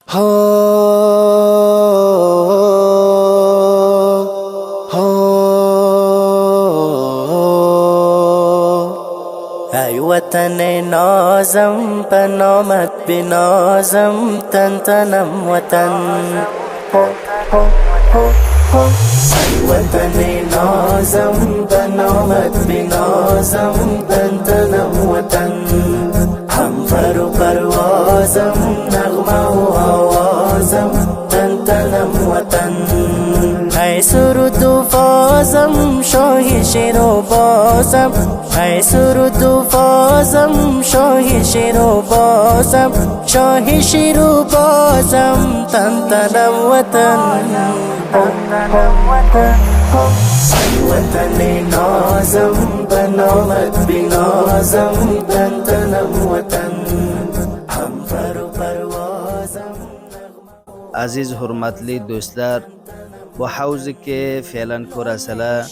ای وطن نازم به نامت بنازم، تن تنم وطن. ای وطن نازم به نامت بنازم، تن تنم وطن. هم پر و پروازم، نغمه و آوازم، تن تنم وطن. ای سرود و فازم، شاه شیر و بازم. ای سرود و فازم، شاه شیر و بازم. شاه شیر و بازم، تن تنم وطن. ای وطن نازم به نامت بنازم، تن تنم وطن. هم پر و پروازم. عزیز حرمتلی دوستlar، با حوزی که فعلا کوراسلا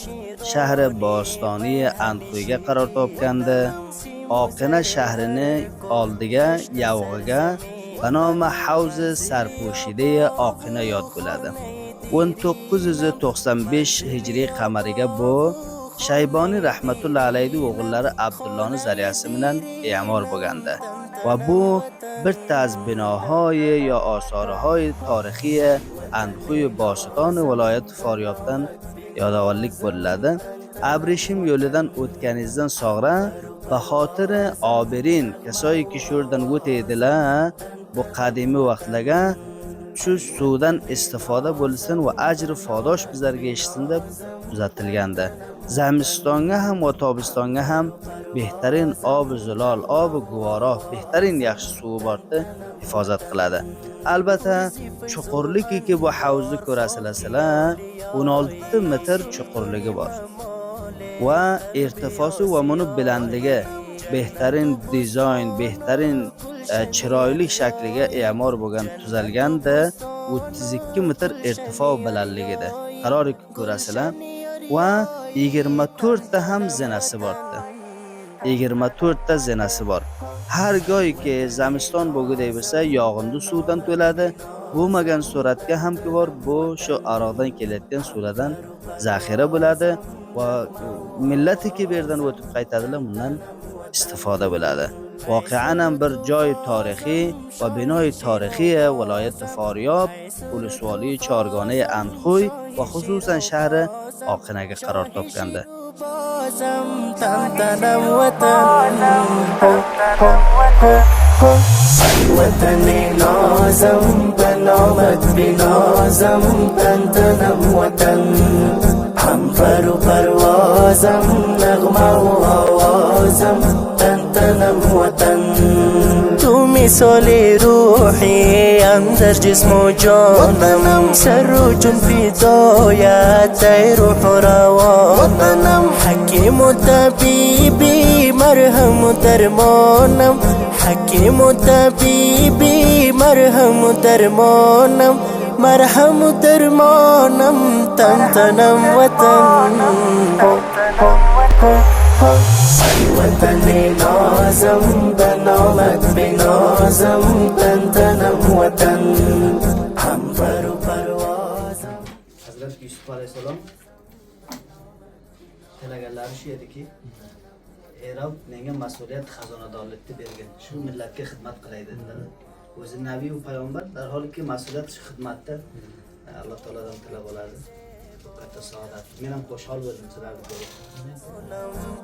شهر باستانی اندخویگه قرار تاپ کنده، آقنه شهرنه آلدگه یوغگه به نام حوز سرپوشیده آقنه یاد گلده. 1995 هجری قمریگه با شیبانی رحمت الله علیه و oğulları عبدالله زریعه منن اعمار بگنده و بو برت از بناهای یا آثارهای تاریخی اندخوی باستان ولایت فاریابتن یادآوری بولده. ابریشم یولیدن اوتکنیزدن ساغره به خاطر آبرین کسایی که شوردن وطه دله با قدیمی وقت لگه şu sudan istifade bo'lsin va ajr fodosh bizlarga eshitsinda kuzatilganda. Zamistonga ham va tobistonga ham behtarin ob zulol, ob guvoro, behtarin yaxshi suvi borda hifozat qiladi. Albatta, chuqurligi ki bu havzni ko'rasizlar, 16 metr chuqurligi bor. Va irtifosi va muni bilandligi, behtarin dizayn, behtarin chiroyli shakliga e'mor bo'lgan tuzalganda 32 metr irtifo balandligida qaror ko'rasizlar va 24 ta ham zinasi bor. 24 ta zinasi bor. Har go'yki zamiston bo'lguday bo'lsa yog'inli suvdan to'ladi. Bo'lmagan suratga ham ki bor, bu shu aroqdan kelayotgan suvlardan zaxira bo'ladi va millati ki bu yerdan o'tib qaytadilar, bundan istifoda bo'ladi. واقعاً bir joy tarixiy va binoy tarixiy viloyat Faryab ulusvoli chorgona Andxo'y va xususan shahri Oqinaga qaror topgandi. وطن نازم به نامت بنازم، تن تنم وطن. هم پر و پروازم، نغمه و آوازم، تن تنم وطن. تو مثال روحی اندر جسم و جانم، سر و جون فدایت ای روح و روانم. حکیم و طبیبی مرهم و درمانم، حکیم و طبیبی مرهم و درمانم. مرهم و درمانم، تن تنم وطن. ای وطن نازم به نامت بنازم، تن تنم وطن. هم پر و پروازم. Hazrat Yusuf alayhissalom talaganlari shu ediki, Erob menga mas'uliyat xazonadorlikni bergan, shu millatga xizmat qilay dedilar. O'zi nabiy va payg'ambar dar holki mas'uliyat shu xizmatda Alloh taoladan tilab oladi. Katta saodat. Men ham xushhol bo'ldim sizlarni ko'rib.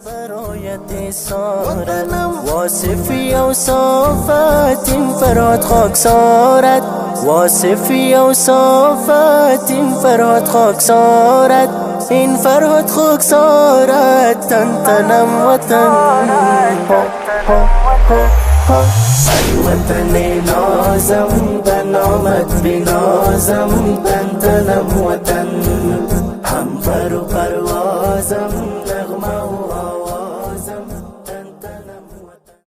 برایت سارت واصفی و صافت این فرات خاک سارت. واصفی و صافت این فرات خاک سارت. این فرات خاک سارت، تن تنم وطن. ای وطن نازم به نامت بنازم، تن تنم وطن. هم پر و پروازم.